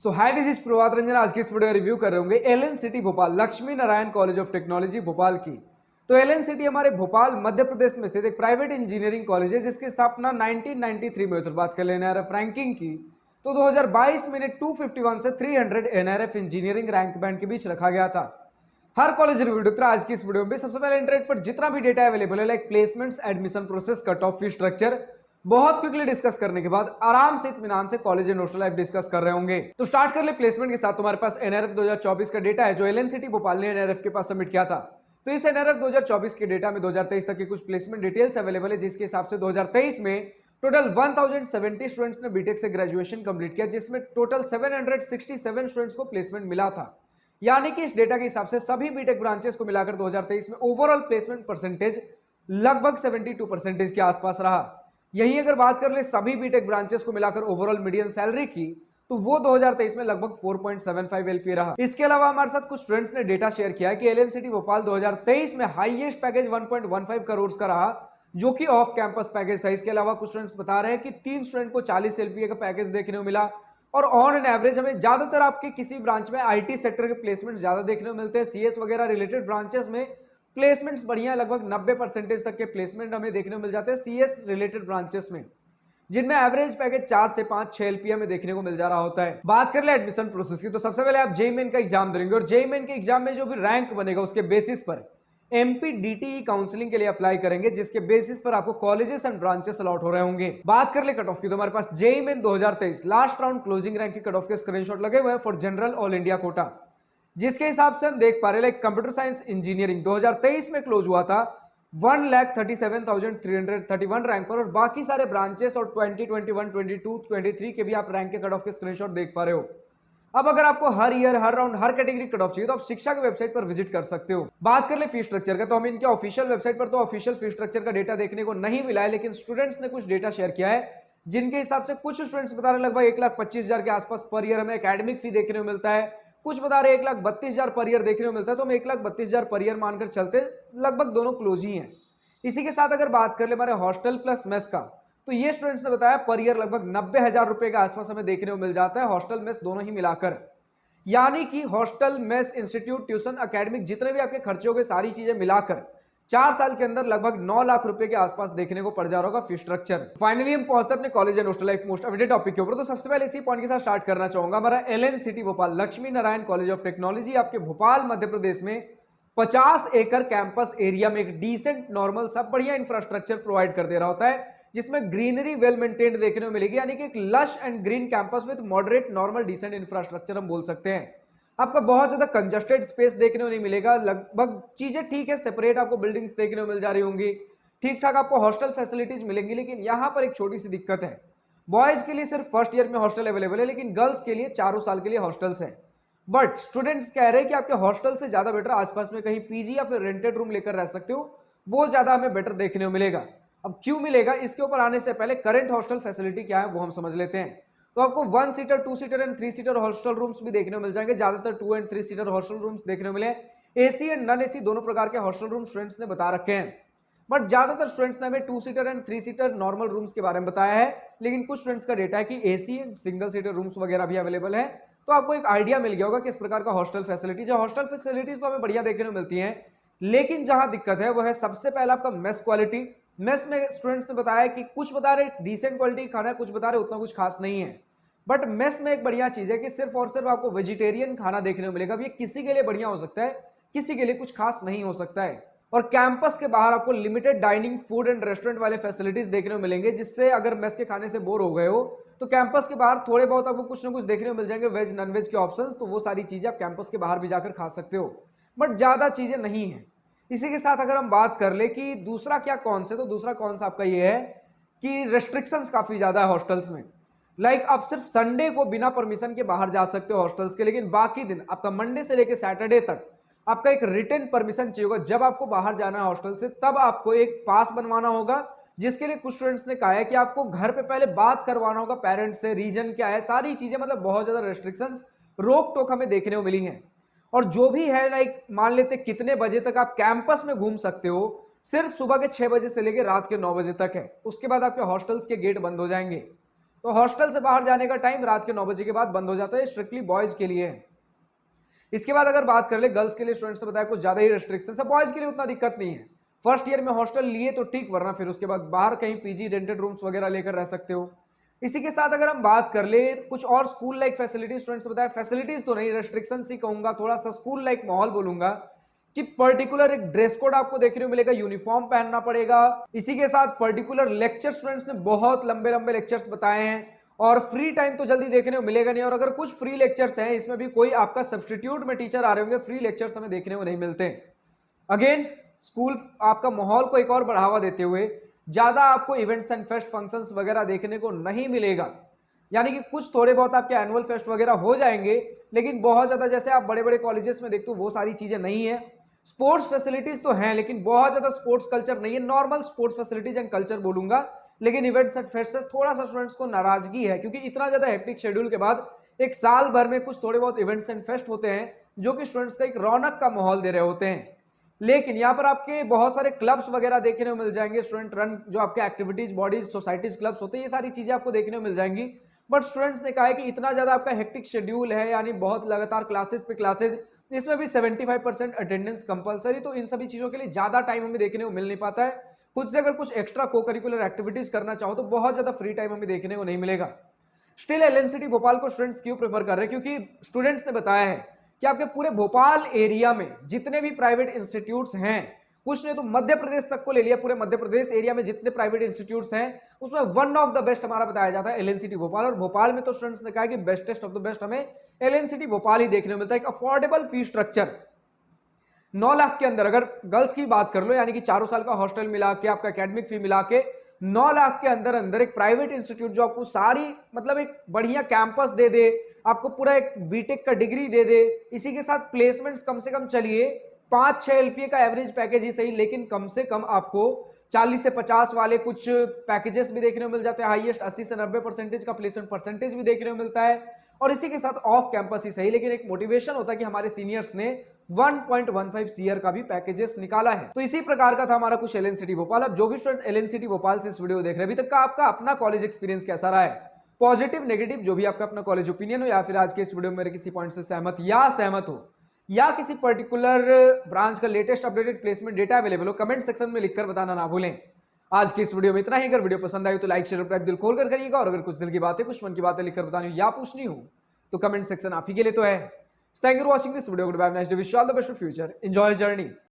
So hi, this is Prabhat Ranjan. आज की इस वीडियो रिव्यू कर रहे होंगे LN city Bhopal Lakshmi Narayan college of technology Bhopal की। तो एलएन सिटी हमारे भोपाल मध्य प्रदेश में स्थित एक प्राइवेट इंजीनियरिंग कॉलेज है जिसकी स्थापना 1993 में हुई। तो बात कर लें एनआरएफ रैंकिंग की तो 2022 में 251 से 300 एनआरएफ इंजीनियरिंग रैंक बैंड के बीच रखा गया था। हर कॉलेज रिव्यू की आज की इस वीडियो में सबसे पहले इंटरनेट पर जितना भी डेटा अवेलेबल है like placements, admission process, cut off fee structure, बहुत क्विकली डिस्कस करने के बाद आराम से इत्मीनान से college and hostel life discuss कर रहे होंगे। तो स्टार्ट कर ले प्लेसमेंट के साथ। तुम्हारे पास एनआरएफ 2024 का डेटा है जो एलएन सिटी भोपाल ने एनआरएफ के पास सबमिट किया था। तो इस एनआरएफ 2024 के डेटा में 2023 तक की कुछ प्लेसमेंट डिटेल्स अवेलेबल है, जिसके हिसाब से 2023 में टोटल 1070 स्टूडेंट्स ने बीटेक से ग्रेजुएशन कंप्लीट किया, जिसमें टोटल 767 स्टूडेंट्स को प्लेसमेंट मिला था। यानी कि इस डेटा के हिसाब से सभी बीटेक ब्रांचेस को मिलाकर 2023 में ओवरऑल प्लेसमेंट परसेंटेज लगभग 72% के आसपास रहा। यही अगर बात कर ले सभी बीटेक ब्रांचेस को मिलाकर ओवरऑल मीडियन सैलरी की तो वो 2023 में लगभग 4.75 एलपीए रहा। इसके अलावा हमारे साथ कुछ स्टूडेंट्स ने डेटा शेयर किया कि एलएन सिटी भोपाल 2023 में हाईएस्ट पैकेज 1.15 करोड़ का रहा, जो कि ऑफ कैंपस पैकेज था। इसके अलावा कुछ स्टूडेंट्स बता रहे हैं कि 3 स्टूडेंट को 40 एलपीए का पैकेज देखने को मिला। और ऑन एन एवरेज हमें ज्यादातर आपके किसी ब्रांच में आईटी सेक्टर के प्लेसमेंट ज्यादा देखने को मिलते हैं। सीएस वगैरह रिलेटेड ब्रांचेस में प्लेसमेंट्स बढ़िया, लगभग 90% तक के प्लेसमेंट हमें देखने को मिल जाते हैं सीएस रिलेटेड ब्रांचेस में, जिनमें एवरेज पैकेज 4 से 5-6 एलपीए में देखने को मिल जा रहा होता है। बात कर ले एडमिशन प्रोसेस की तो सबसे पहले आप जेईई मेन का एग्जाम देंगे और जेईई मेन के एग्जाम में जो भी रैंक बनेगा उसके बेसिस पर एमपीडीटीई काउंसलिंग के लिए अप्लाई करेंगे, जिसके बेसिस पर आपको कॉलेजेस एंड ब्रांचेस अलॉट हो रहे होंगे। बात कर ले कट ऑफ की तो हमारे पास JEE main 2023 last round closing rank की कट ऑफ के स्क्रीनशॉट लगे हुए हैं for general all India quota, जिसके हिसाब से हम देख पा रहे हैं कंप्यूटर साइंस इंजीनियरिंग 2023 में क्लोज हुआ था 1,37,331 रैंक पर, और बाकी सारे ब्रांचेस और 2021, 22, 23 के भी आप रैंक के कट ऑफ के स्क्रीनशॉट देख पा रहे हो। अब अगर आपको हर ईयर, हर राउंड, हर कैटेगरी कट ऑफ चाहिए तो आप शिक्षा की वेबसाइट पर विजिट कर सकते हो। बात कर ले फी स्ट्रक्चर का तो हमें इनके ऑफिशियल वेबसाइट पर तो ऑफिशियल फी स्ट्रक्चर का डेटा देखने को नहीं मिला है, लेकिन स्टूडेंट्स ने कुछ डेटा शेयर किया है जिनके हिसाब से कुछ स्टूडेंट्स बता रहे लगभग 1,25,000 के आसपास पर ईयर हमें एकेडमिक फी देखने को मिलता है। कुछ बता रहे 1,32,000 पर ईयर देखने को मिलता है, तो हम 1,32,000 पर ईयर मानकर चलते, लगभग दोनों क्लोज ही हैं। इसी के साथ अगर बात कर ले हमारे हॉस्टल प्लस मेस का तो ये स्टूडेंट्स ने बताया पर ईयर लगभग 90,000 रुपए के आसपास हमें देखने को मिल जाता है, हॉस्टल मेस दोनों ही मिलाकर। यानी कि hostel, mess, institute, tuition, academic जितने भी आपके खर्चे हो गए सारी चीजें मिलाकर 4 साल के अंदर लगभग 9 लाख रुपए के आसपास देखने को पड़ जा रहा होगा फी स्ट्रक्चर। फाइनली हम पहुंचते अपने college and hostel life most awaited topic के ऊपर। तो सबसे पहले इसी पॉइंट के साथ स्टार्ट करना चाहूंगा। हमारा LN city Bhopal Lakshmi Narayan college of technology आपके भोपाल मध्य प्रदेश में 50 एकड़ कैंपस एरिया में एक डिसेंट, नॉर्मल, सब बढ़िया इंफ्रास्ट्रक्चर प्रोवाइड कर दे रहा होता है, जिसमें ग्रीनरी वेल मेंटेन्ड देखने को मिलेगी। यानी कि एक lush and green campus with moderate, normal, decent infrastructure हम बोल सकते हैं। आपका बहुत ज्यादा कंजस्टेड स्पेस देखने को नहीं मिलेगा, लगभग चीजें ठीक है, सेपरेट आपको बिल्डिंग्स देखने को मिल जा रही होंगी, ठीक ठाक आपको हॉस्टल फैसिलिटीज मिलेंगी। लेकिन यहां पर एक छोटी सी दिक्कत है, बॉयज के लिए सिर्फ फर्स्ट ईयर में हॉस्टल अवेलेबल है, लेकिन गर्ल्स के लिए चारों साल के लिए हॉस्टल्स हैं। बट स्टूडेंट्स कह रहे हैं कि आपके हॉस्टल से ज्यादा बेटर आसपास में कहीं पीजी या फिर रेंटेड रूम लेकर रह सकते हो, वो ज्यादा हमें बेटर देखने को मिलेगा। अब क्यों मिलेगा, इसके ऊपर आने से पहले करंट हॉस्टल फैसिलिटी क्या है वो हम समझ लेते हैं। तो आपको 1 seater, 2 seater and 3 seater hostel rooms भी देखने को मिल जाएंगे। ज्यादातर 2 एंड 3 सीटर हॉस्टल रूम्स देखने को मिले। एसी एंड नॉन एसी दोनों प्रकार के हॉस्टल रूम स्टूडेंट्स ने बता रखे हैं, बट ज्यादातर स्टूडेंट्स ने हमें 2 seater and 3 seater normal rooms के बारे में बताया है। लेकिन कुछ स्टूडेंट्स का डेटा है कि AC and single seater rooms वगैरह भी अवेलेबल है। तो आपको एक आइडिया मिल गया होगा किस प्रकार का हॉस्टल फैसिलिटीज है। हॉस्टल फैसिलिटीज तो हमें बढ़िया देखने को मिलती हैं, लेकिन जहां दिक्कत है वो है सबसे पहला आपका मेस क्वालिटी। मेस में स्टूडेंट्स ने बताया कि कुछ बता रहे डिसेंट क्वालिटी खाना है, कुछ बता रहे उतना कुछ खास नहीं है। बट मेस में एक बढ़िया चीज है कि सिर्फ और सिर्फ आपको वेजिटेरियन खाना देखने को मिलेगा। ये किसी के लिए बढ़िया हो सकता है, किसी के लिए कुछ खास नहीं हो सकता है। और कैंपस के बाहर आपको limited dining, food and restaurant वाले फैसिलिटीज देखने को मिलेंगे, जिससे अगर मेस के खाने से बोर हो गए हो तो कैंपस के बाहर थोड़े बहुत आपको कुछ ना कुछ देखने को मिल जाएंगे, वेज नॉन वेज के ऑप्शंस। तो वो सारी चीजें आप कैंपस के बाहर भी जाकर खा सकते हो, बट ज्यादा चीजें नहीं है। इसी के साथ अगर हम बात कर ले कि दूसरा क्या कौन से, तो दूसरा कौन सा आपका ये है कि रेस्ट्रिक्शंस काफी ज्यादा है हॉस्टल्स में। लाइक आप सिर्फ संडे को बिना परमिशन के बाहर जा सकते हो हॉस्टल्स के, लेकिन बाकी दिन आपका मंडे से लेकर सैटरडे तक आपका एक रिटन परमिशन चाहिए होगा। जब आपको बाहर जाना है हॉस्टल से तब आपको एक पास बनवाना होगा, जिसके लिए कुछ स्टूडेंट्स ने कहा है कि आपको घर पे पहले बात करवाना होगा पेरेंट्स से, रीजन क्या है, सारी चीजें, मतलब बहुत ज्यादा रेस्ट्रिक्शंस, रोक टोक हमें देखने को मिली हैं। और जो भी है, लाइक मान लेते कितने बजे तक आप कैंपस में घूम सकते हो, सिर्फ सुबह के 6 बजे से लेकर रात के 9 बजे तक है। उसके बाद आपके हॉस्टल्स के गेट बंद हो जाएंगे। तो हॉस्टल से बाहर जाने का टाइम रात के 9 बजे के बाद बंद हो जाता है, स्ट्रिक्टली बॉयज के लिए है। इसके बाद अगर बात कर ले गर्ल्स के लिए, स्टूडेंट्स ने बताया कुछ ज्यादा ही रेस्ट्रिक्शन है, बॉयज के लिए उतना दिक्कत नहीं है। फर्स्ट ईयर में हॉस्टल लिए तो ठीक, वरना फिर उसके बाद बाहर कहीं पीजी रेंटेड रूम्स वगैरह लेकर रह सकते हो। इसी के साथ अगर हम बात कर ले कुछ और स्कूल लाइक फैसिलिटीज, स्टूडेंट्स बताया फैसिलिटीज तो नहीं, रेस्ट्रिक्शन ही कहूंगा, थोड़ा सा स्कूल लाइक माहौल बोलूंगा कि पर्टिकुलर एक ड्रेस कोड आपको देखने को मिलेगा, यूनिफॉर्म पहनना पड़ेगा। इसी के साथ पर्टिकुलर लेक्चर, स्टूडेंट्स ने बहुत लंबे लंबे लेक्चर्स बताए हैं, और फ्री टाइम तो जल्दी देखने को मिलेगा नहीं। और अगर कुछ फ्री लेक्चर्स हैं, इसमें भी कोई आपका सब्सटीट्यूट में टीचर आ रहे होंगे, फ्री लेक्चर्स हमें देखने को नहीं मिलते। अगेन स्कूल आपका माहौल को एक और बढ़ावा देते हुए ज्यादा आपको इवेंट्स एंड फेस्ट फंक्शंस वगैरह देखने को नहीं मिलेगा, यानी कि कुछ थोड़े बहुत आपके एनुअल फेस्ट वगैरह हो जाएंगे, लेकिन बहुत ज्यादा जैसे आप बड़े बड़े कॉलेजेस में देखते हो वो सारी चीजें नहीं है। स्पोर्ट्स फैसिलिटीज तो हैं, लेकिन बहुत ज्यादा स्पोर्ट्स कल्चर नहीं है, normal sports facilities and culture बोलूंगा। लेकिन इवेंट्स एंड फेस्ट से थोड़ा सा स्टूडेंट्स को नाराजगी है, क्योंकि इतना ज्यादा हेक्टिक शेड्यूल के बाद एक साल भर में कुछ थोड़े बहुत इवेंट्स एंड फेस्ट होते हैं जो कि स्टूडेंट्स का एक रौनक का माहौल दे रहे होते हैं। लेकिन यहाँ पर आपके बहुत सारे क्लब्स वगैरह देखने को मिल जाएंगे, स्टूडेंट रन जो आपके एक्टिविटीज बॉडीज सोसाइटीज क्लब्स होते हैं, ये सारी चीजें आपको देखने को मिल जाएंगी। बट स्टूडेंट्स ने कहा है कि इतना ज्यादा आपका हेक्टिक शेड्यूल है, यानी बहुत लगातार क्लासेस पे क्लासेस, इसमें भी 75% अटेंडेंस कंपलसरी, तो इन सभी चीजों के लिए ज्यादा टाइम हमें देखने को मिल नहीं पाता है। खुद से अगर कुछ एक्स्ट्रा को करिकुलर एक्टिविटीज करना चाहो तो बहुत ज्यादा फ्री टाइम हमें देखने को नहीं मिलेगा। स्टिल एलएनसीटी भोपाल को स्टूडेंट्स क्यों प्रेफर कर रहे हैं, क्योंकि स्टूडेंट्स ने बताया है कि आपके पूरे भोपाल एरिया में जितने भी प्राइवेट इंस्टीट्यूट्स हैं, कुछ ने तो मध्य प्रदेश तक को ले लिया, पूरे मध्य प्रदेश एरिया में जितने प्राइवेट इंस्टीट्यूट्स हैं उसमें वन ऑफ द बेस्ट हमारा बताया जाता है एलएनसीटी भोपाल। और भोपाल में तो स्टूडेंट्स ने कहा कि बेस्टेस्ट ऑफ द बेस्ट हमें एलएनसीटी भोपाल ही देखने को मिलता है। एक अफोर्डेबल फी स्ट्रक्चर 9 लाख के अंदर, अगर गर्ल्स की बात कर लो, यानी कि 4 साल का हॉस्टल मिला के आपका एकेडमिक फी मिला के 9 लाख के अंदर अंदर एक प्राइवेट इंस्टीट्यूट जो आपको सारी मतलब एक बढ़िया कैंपस दे दे, आपको पूरा एक बीटेक का डिग्री दे दे, इसी के साथ प्लेसमेंट्स कम से कम चलिए 5-6 एलपीए का एवरेज पैकेज ही सही, लेकिन कम से कम आपको 40 से 50 वाले कुछ पैकेजेस भी देखने को मिल जाते हैं, हाईएस्ट 80 से 90% का प्लेसमेंट परसेंटेज भी देखने को मिलता है। और इसी के साथ ऑफ कैंपस ही सही, लेकिन एक मोटिवेशन होता है कि हमारे सीनियर्स ने 1.15 सीआर का भी पैकेजेस निकाला है। तो इसी प्रकार का था हमारा कुछ एलएनसीटी भोपाल। अब जो भी स्टूडेंट एलएनसीटी भोपाल से इस वीडियो देख रहे हैं, अभी तक का आपका अपना कॉलेज एक्सपीरियंस कैसा रहा है, पॉजिटिव नेगेटिव जो भी आपका अपना कॉलेज ओपिनियन हो, या फिर आज के इस वीडियो में मेरे किसी पॉइंट से सहमत हो, या किसी पर्टिकुलर ब्रांच का latest updated placement data available हो, कमेंट सेक्शन में लिखकर बताना ना भूलें। आज की इस वीडियो में इतना ही। अगर वीडियो पसंद आई तो लाइक शेयर सब्सक्राइब दिल खोल कर करिएगा, और अगर कुछ दिल की बातें कुछ मन की बातें लिखकर बतानी हो या पूछनी हो तो कमेंट सेक्शन आप ही के लिए तो है। Thank you for watching this video, good bye, nice day, wish you all the best for future, enjoy journey.